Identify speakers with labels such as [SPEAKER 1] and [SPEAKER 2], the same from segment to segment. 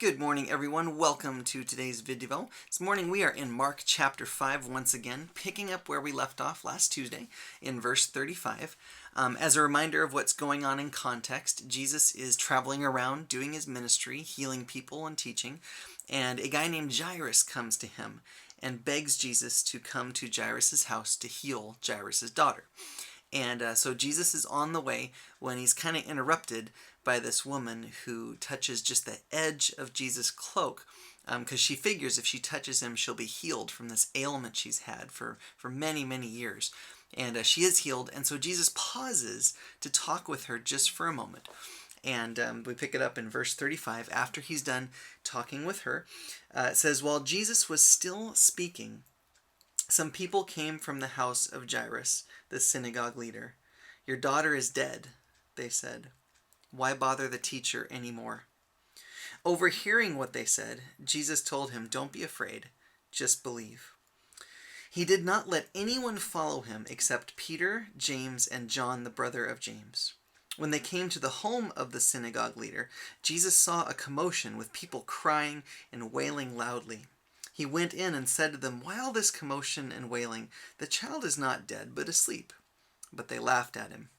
[SPEAKER 1] Good morning, everyone. Welcome to today's ViDevo. This morning we are in Mark chapter 5 once again, picking up where we left off last Tuesday in verse 35. As a reminder of what's going on in context, Jesus is traveling around doing his ministry, healing people and teaching, and a guy named Jairus comes to him and begs Jesus to come to Jairus' house to heal Jairus' daughter. And so Jesus is on the way when he's kind of interrupted by this woman who touches just the edge of Jesus' cloak, because she figures if she touches him, she'll be healed from this ailment she's had for many, many years. And she is healed, and so Jesus pauses to talk with her just for a moment. And we pick it up in verse 35. After he's done talking with her, it says, "While Jesus was still speaking, some people came from the house of Jairus, the synagogue leader. 'Your daughter is dead,' they said. 'Why bother the teacher anymore?' Overhearing what they said, Jesus told him, 'Don't be afraid, just believe.' He did not let anyone follow him except Peter, James, and John, the brother of James. When they came to the home of the synagogue leader, Jesus saw a commotion with people crying and wailing loudly. He went in and said to them, 'Why all this commotion and wailing? The child is not dead, but asleep.' But they laughed at him.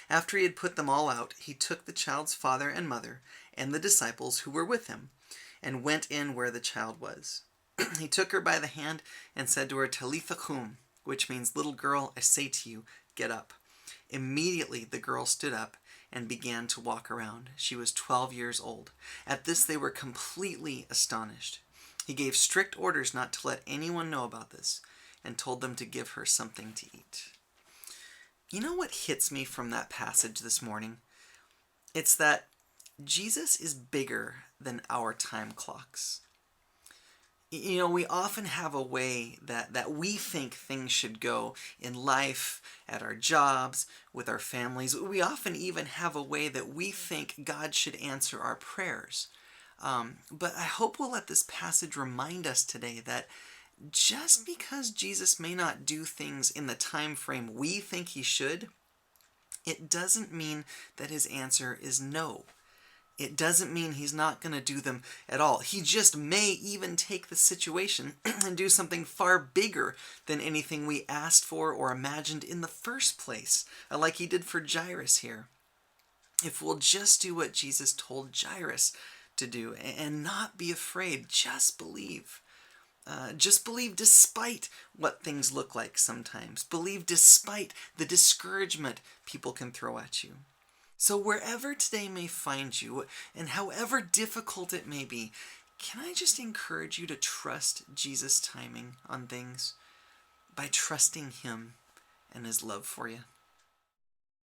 [SPEAKER 1] After he had put them all out, he took the child's father and mother and the disciples who were with him and went in where the child was. He took her by the hand and said to her, 'Talitha cum,' which means, 'Little girl, I say to you, get up.' Immediately the girl stood up and began to walk around. She was 12 years old. At this they were completely astonished. He gave strict orders not to let anyone know about this and told them to give her something to eat." You know what hits me from that passage this morning? It's that Jesus is bigger than our time clocks. We often have a way that we think things should go in life, at our jobs, with our families. We often even have a way that we think God should answer our prayers. But I hope we'll let this passage remind us today that just because Jesus may not do things in the time frame we think he should, it doesn't mean that his answer is no. It doesn't mean he's not going to do them at all. He just may even take the situation and do something far bigger than anything we asked for or imagined in the first place, like he did for Jairus here. If we'll just do what Jesus told Jairus to do and not be afraid, just believe. Just believe despite what things look like sometimes. Believe despite the discouragement people can throw at you. So wherever today may find you, and however difficult it may be, can I just encourage you to trust Jesus' timing on things by trusting him and his love for you?